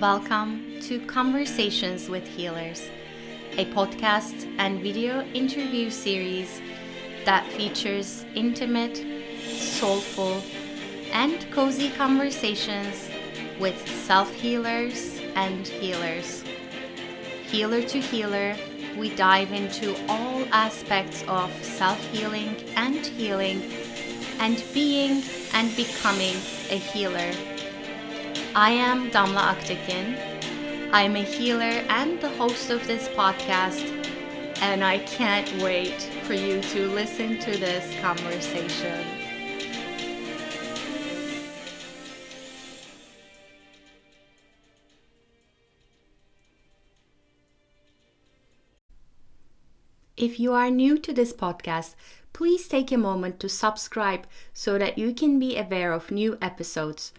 Welcome to Conversations with Healers, a podcast and video interview series that features intimate, soulful, and cozy conversations with self-healers and healers. Healer to healer, we dive into all aspects of self-healing and healing, and being and becoming a healer. I am Damla Aktekin. I am a healer and the host of this podcast, and I can't wait for you to listen to this conversation. If you are new to this podcast, please take a moment to subscribe so that you can be aware of new episodes.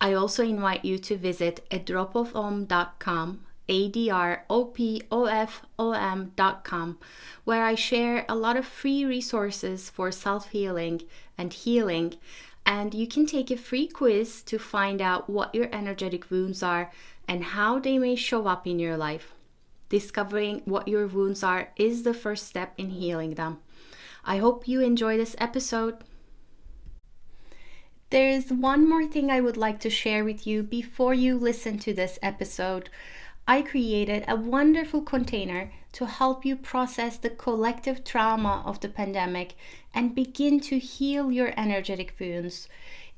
I also invite you to visit adropofom.com, adropofom.com, where I share a lot of free resources for self-healing and healing, and you can take a free quiz to find out what your energetic wounds are and how they may show up in your life. Discovering what your wounds are is the first step in healing them. I hope you enjoy this episode. There is one more thing I would like to share with you before you listen to this episode. I created a wonderful container to help you process the collective trauma of the pandemic and begin to heal your energetic wounds.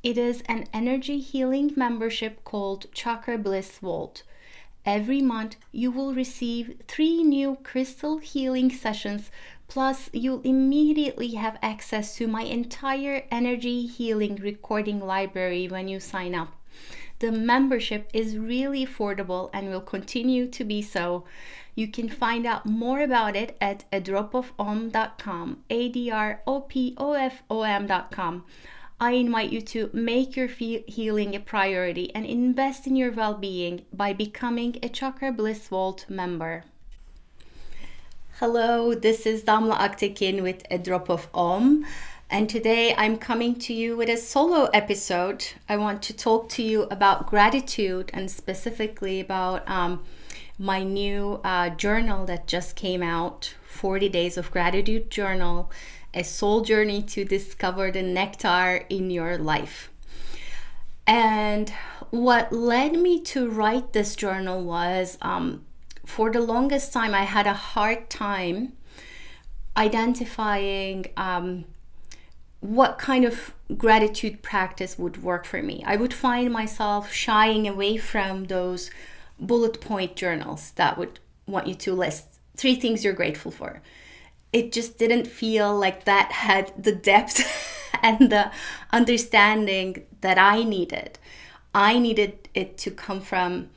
It is an energy healing membership called Chakra Bliss Vault. Every month, you will receive 3 new crystal healing sessions, plus you'll immediately have access to my entire energy healing recording library when you sign up. The membership is really affordable and will continue to be so. You can find out more about it at adropofom.com, adropofom.com. I invite you to make your healing a priority and invest in your well-being by becoming a Chakra Bliss Vault member. Hello, this is Damla Aktekin with A Drop of Om, and today I'm coming to you with a solo episode. I want to talk to you about gratitude and specifically about my new journal that just came out, 40 Days of Gratitude Journal, a soul journey to discover the nectar in your life. And what led me to write this journal was for the longest time I had a hard time identifying what kind of gratitude practice would work for me. I would find myself shying away from those bullet point journals that would want you to list 3 things you're grateful for. It just didn't feel like that had the depth and the understanding that I needed. I needed it to come from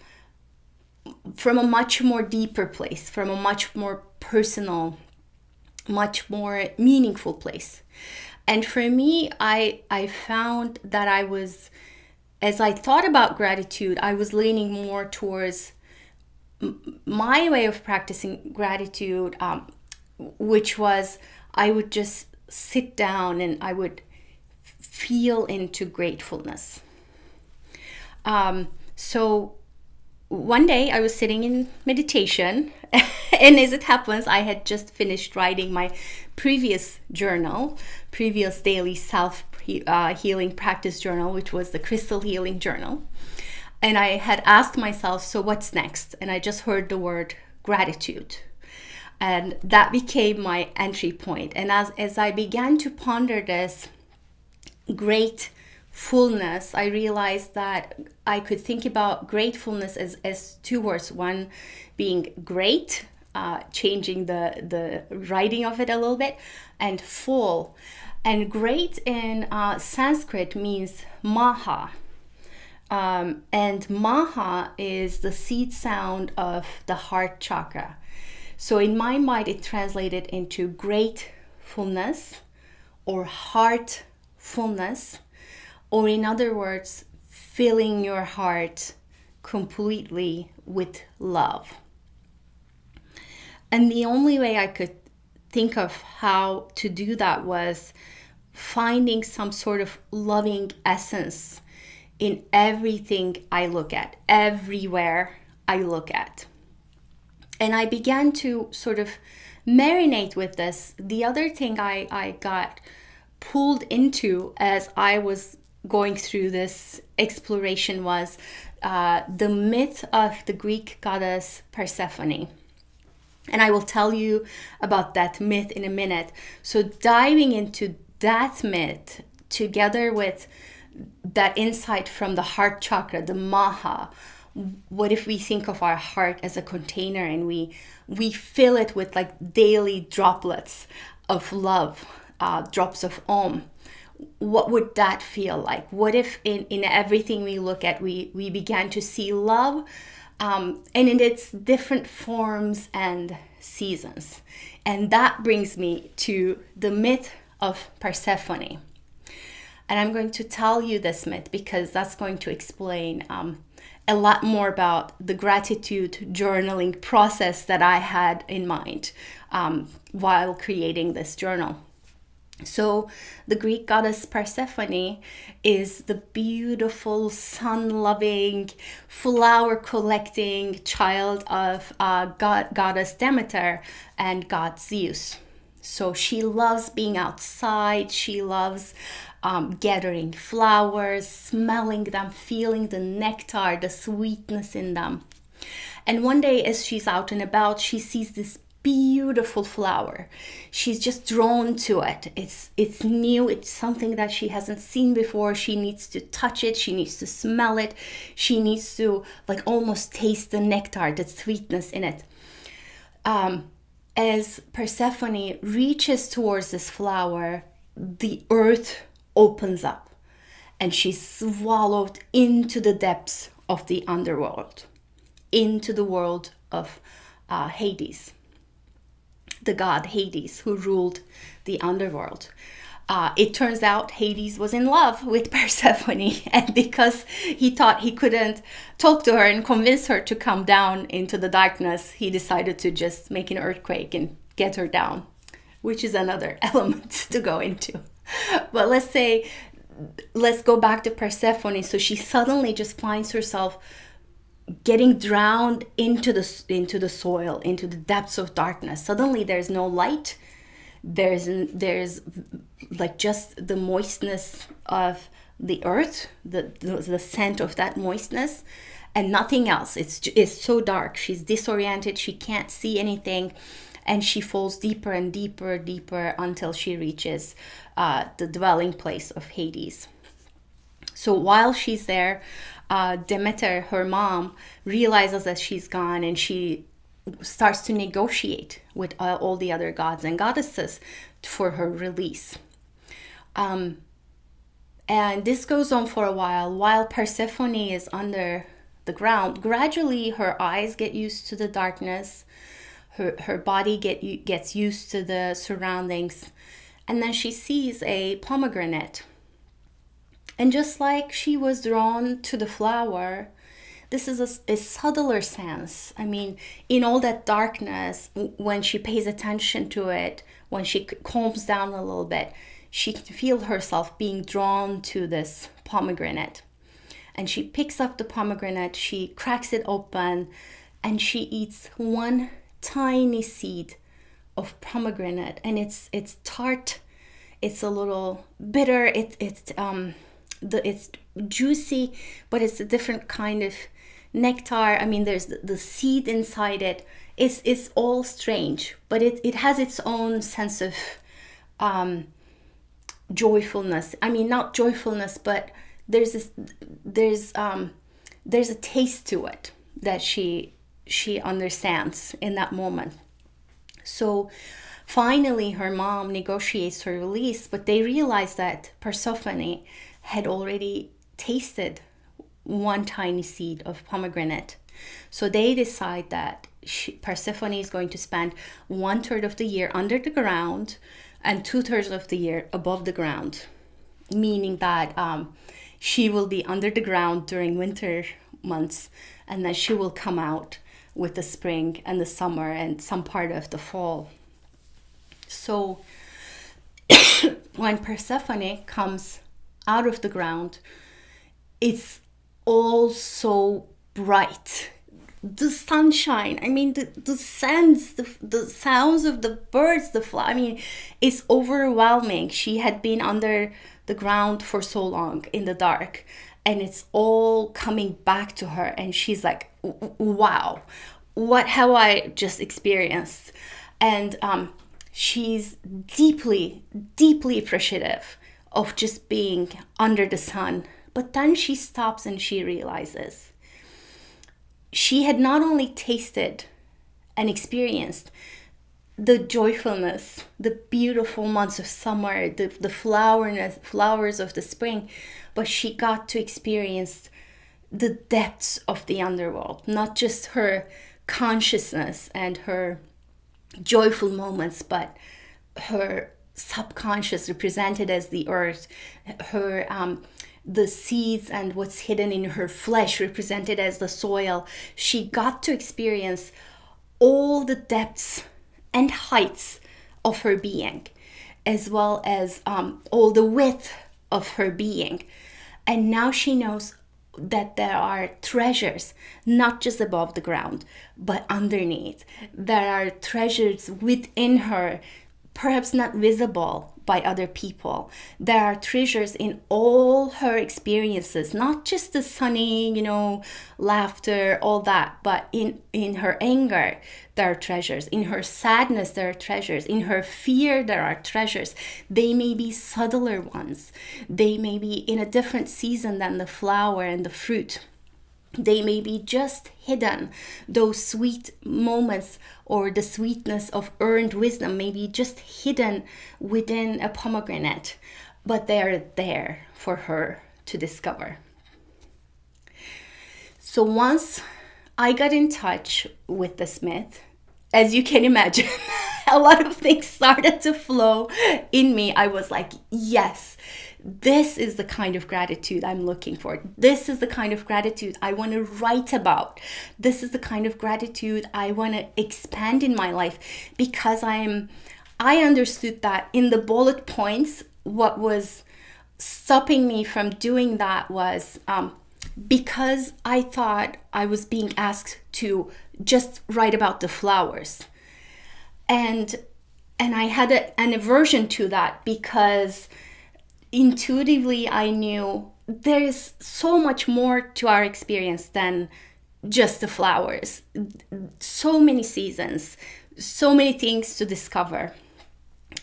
a much more deeper place, from a much more personal, much more meaningful place. And for me, I found that as I thought about gratitude, I was leaning more towards my way of practicing gratitude, which was I would just sit down and I would feel into gratefulness. So one day I was sitting in meditation and as it happens, I had just finished writing my previous daily self-healing practice journal, which was the Crystal Healing Journal. And I had asked myself, so what's next? And I just heard the word gratitude. And that became my entry point. And as I began to ponder this gratefulness, I realized that I could think about gratefulness as 2 words. One being great, changing the writing of it a little bit, and full. And great in Sanskrit means maha. And maha is the seed sound of the heart chakra. So in my mind, it translated into gratefulness or heartfulness, or in other words, filling your heart completely with love. And the only way I could think of how to do that was finding some sort of loving essence in everything I look at, everywhere I look at. And I began to sort of marinate with this. The other thing I got pulled into as I was going through this exploration was the myth of the Greek goddess Persephone. And I will tell you about that myth in a minute. So diving into that myth together with that insight from the heart chakra, the maha. What if we think of our heart as a container and we fill it with like daily droplets of love, drops of Om? What would that feel like? What if in everything we look at, we began to see love and in its different forms and seasons? And that brings me to the myth of Persephone. And I'm going to tell you this myth because that's going to explain a lot more about the gratitude journaling process that I had in mind while creating this journal. So the Greek goddess Persephone is the beautiful, sun-loving, flower-collecting child of goddess Demeter and god Zeus. So she loves being outside. She loves gathering flowers, smelling them, feeling the nectar, the sweetness in them. And one day as she's out and about, she sees this beautiful flower. She's just drawn to it. It's new. It's something that she hasn't seen before. She needs to touch it. She needs to smell it. She needs to like almost taste the nectar, the sweetness in it. As Persephone reaches towards this flower, the earth opens up and she's swallowed into the depths of the underworld, into the world of Hades, the god Hades who ruled the underworld. It turns out Hades was in love with Persephone, and because he thought he couldn't talk to her and convince her to come down into the darkness, he decided to just make an earthquake and get her down, which is another element to go into. But let's go back to Persephone. So she suddenly just finds herself getting drowned into the soil, into the depths of darkness. Suddenly there's no light. There's like just the moistness of the earth, the scent of that moistness, and nothing else. It's so dark. She's disoriented. She can't see anything, and she falls deeper and deeper until she reaches the dwelling place of Hades. So while she's there, Demeter, her mom, realizes that she's gone, and she starts to negotiate with all the other gods and goddesses for her release. And this goes on for a while Persephone is under the ground. Gradually, her eyes get used to the darkness. Her body gets used to the surroundings. And then she sees a pomegranate. And just like she was drawn to the flower, this is a subtler sense. I mean, in all that darkness, when she pays attention to it, when she calms down a little bit, she can feel herself being drawn to this pomegranate. And she picks up the pomegranate, she cracks it open, and she eats one tiny seed of pomegranate. And it's tart, it's a little bitter, it's juicy, but it's a different kind of nectar. I mean, there's the seed inside it. It's all strange, but it has its own sense of joyfulness. I mean, not joyfulness, but there's a taste to it that she understands in that moment. So finally her mom negotiates her release, but they realize that Persephone had already tasted one tiny seed of pomegranate. So they decide that Persephone is going to spend 1/3 of the year under the ground and 2/3 of the year above the ground, meaning that she will be under the ground during winter months, and then she will come out with the spring and the summer and some part of the fall. So when Persephone comes out of the ground, it's all so bright. The sunshine, I mean, the scents, the sounds of the birds, the fly, I mean, it's overwhelming. She had been under the ground for so long in the dark, and it's all coming back to her, and she's like, wow, what have I just experienced? And she's deeply, deeply appreciative of just being under the sun. But then she stops and she realizes she had not only tasted and experienced the joyfulness, the beautiful months of summer, the flowers of the spring, but she got to experience the depths of the underworld, not just her consciousness and her joyful moments, but her subconscious, represented as the earth, her the seeds and what's hidden in her flesh, represented as the soil. She got to experience all the depths and heights of her being, as well as all the width of her being. And now she knows that there are treasures not just above the ground, but underneath. There are treasures within her, perhaps not visible by other people. There are treasures in all her experiences, not just the sunny, laughter, all that, but in her anger, there are treasures. In her sadness, there are treasures. In her fear, there are treasures. They may be subtler ones. They may be in a different season than the flower and the fruit. They may be just hidden. Those sweet moments or the sweetness of earned wisdom may be just hidden within a pomegranate, but they are there for her to discover. So once I got in touch with this myth, as you can imagine, a lot of things started to flow in me. I was like, yes, this is the kind of gratitude I'm looking for. This is the kind of gratitude I want to write about. This is the kind of gratitude I want to expand in my life, because I understood that in the bullet points, what was stopping me from doing that was because I thought I was being asked to just write about the flowers. And I had an aversion to that, because intuitively I knew there is so much more to our experience than just the flowers. So many seasons, so many things to discover.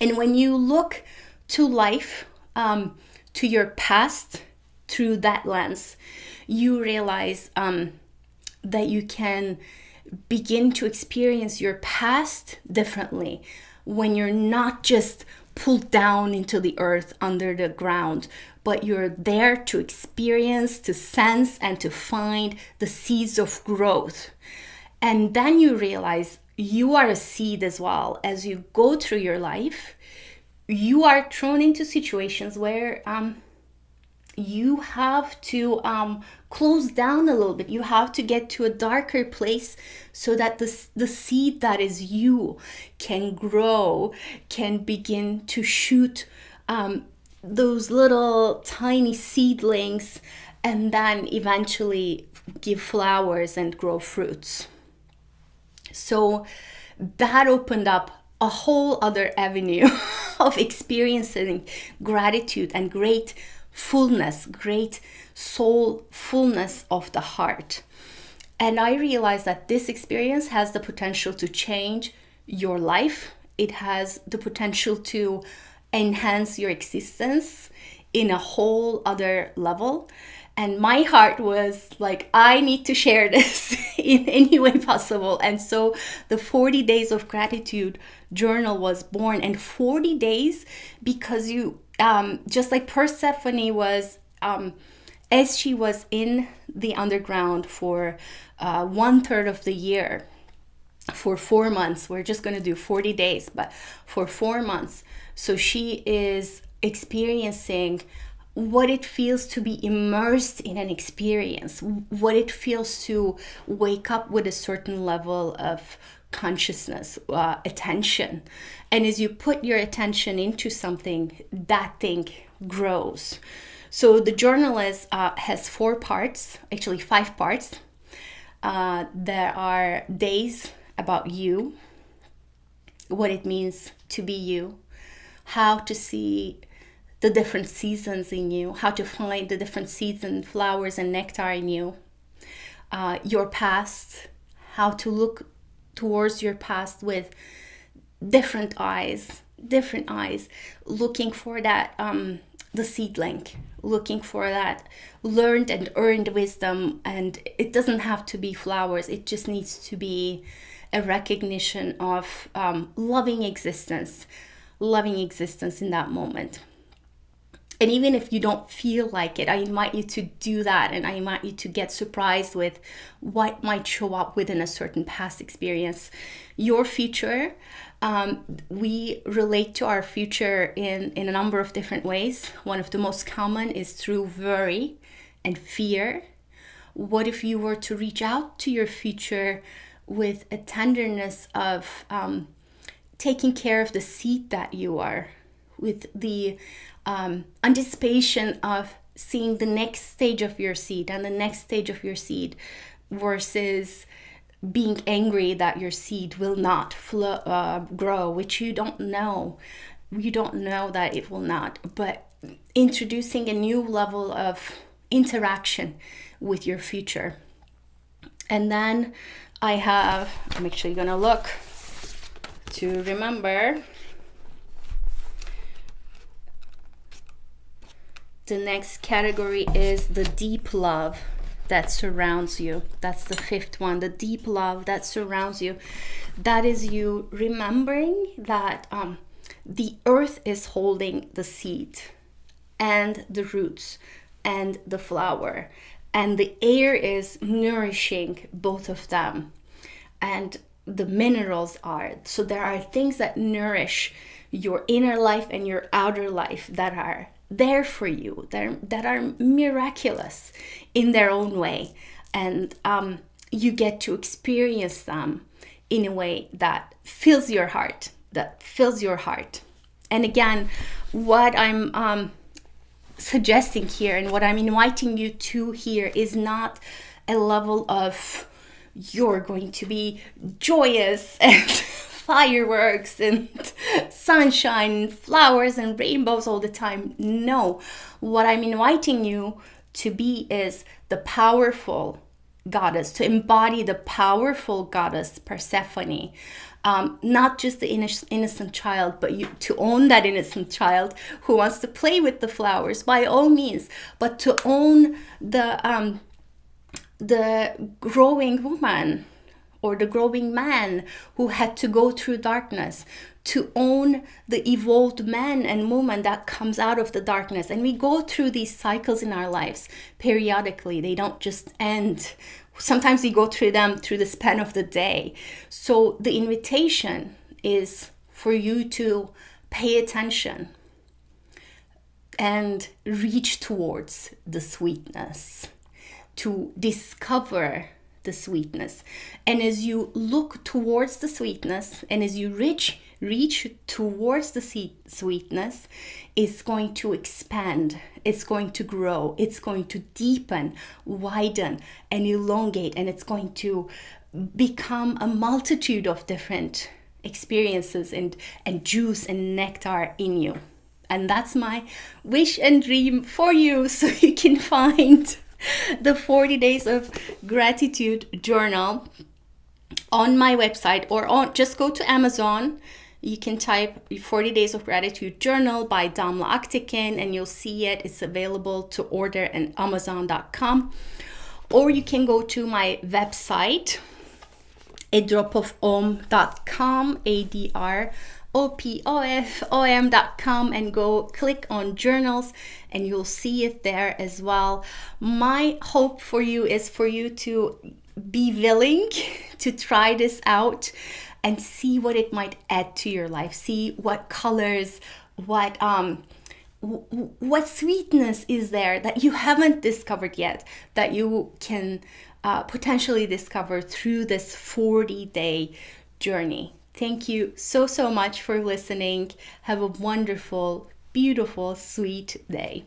And when you look to life, to your past through that lens, you realize that you can begin to experience your past differently when you're not just pulled down into the earth under the ground, but you're there to experience, to sense, and to find the seeds of growth. And then you realize you are a seed as well. As you go through your life, you are thrown into situations where you have to close down a little bit. You have to get to a darker place so that the seed that is you can grow, can begin to shoot those little tiny seedlings, and then eventually give flowers and grow fruits. So that opened up a whole other avenue of experiencing gratitude and great fullness, great soul fullness of the heart. And I realized that this experience has the potential to change your life. It has the potential to enhance your existence in a whole other level. And my heart was like, I need to share this in any way possible. And so the 40 days of gratitude journal was born. And 40 days because you, just like Persephone was, as she was in the underground for 1/3 of the year, for 4 months, we're just going to do 40 days, but for 4 months. So she is experiencing what it feels to be immersed in an experience, what it feels to wake up with a certain level of consciousness, attention. And as you put your attention into something, that thing grows. So the journal has 4 parts, actually 5 parts. There are days about you, what it means to be you, how to see the different seasons in you, how to find the different seeds and flowers and nectar in you, your past, how to look towards your past with different eyes, looking for that, the seedling, looking for that learned and earned wisdom. And it doesn't have to be flowers, it just needs to be a recognition of loving existence in that moment. And even if you don't feel like it, I invite you to do that, and I invite you to get surprised with what might show up within a certain past experience. Your future, we relate to our future in a number of different ways. One of the most common is through worry and fear. What if you were to reach out to your future with a tenderness of taking care of the seed that you are, with the anticipation of seeing the next stage of your seed and the next stage of your seed, versus being angry that your seed will not grow, which you don't know. You don't know that it will not, but introducing a new level of interaction with your future. And then I'm actually gonna look to remember. The next category is the deep love that surrounds you. That's the 5th one, the deep love that surrounds you. That is you remembering that the earth is holding the seed and the roots and the flower, and the air is nourishing both of them, and the minerals are. So there are things that nourish your inner life and your outer life that are there for you, that are miraculous in their own way, and you get to experience them in a way that fills your heart. And again, what I'm suggesting here and what I'm inviting you to here is not a level of you're going to be joyous and fireworks and sunshine and flowers and rainbows all the time. No, what I'm inviting you to be is the powerful goddess, to embody the powerful goddess Persephone. Not just the innocent child, but to own that innocent child who wants to play with the flowers, by all means, but to own the growing woman or the growing man who had to go through darkness, to own the evolved man and woman that comes out of the darkness. And we go through these cycles in our lives periodically. They don't just end. Sometimes we go through them through the span of the day. So the invitation is for you to pay attention and reach towards the sweetness, to discover the sweetness. And as you look towards the sweetness, and as you reach towards the sweetness, it's going to expand, it's going to grow, it's going to deepen, widen, and elongate, and it's going to become a multitude of different experiences and juice and nectar in you. And that's my wish and dream for you, so you can find the 40 days of gratitude journal on my website, or just go to Amazon. You can type 40 days of gratitude journal by Damla Aktekin and you'll see it. It's available to order at amazon.com, or you can go to my website, adropofom.com, adropofom.com, and go click on journals and you'll see it there as well. My hope for you is for you to be willing to try this out and see what it might add to your life. See what colors, what sweetness is there that you haven't discovered yet, that you can potentially discover through this 40-day journey. Thank you so much for listening. Have a wonderful, beautiful, sweet day.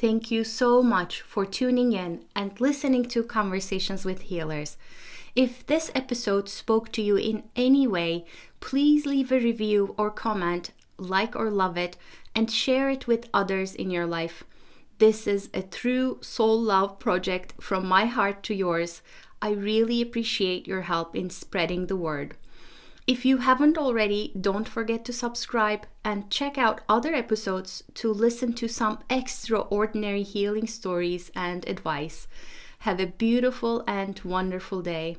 thank you so much for tuning in and listening to Conversations with Healers. If this episode spoke to you in any way, please leave a review or comment, like or love it, and share it with others in your life. This is a true soul love project from my heart to yours. I really appreciate your help in spreading the word. If you haven't already, don't forget to subscribe and check out other episodes to listen to some extraordinary healing stories and advice. Have a beautiful and wonderful day.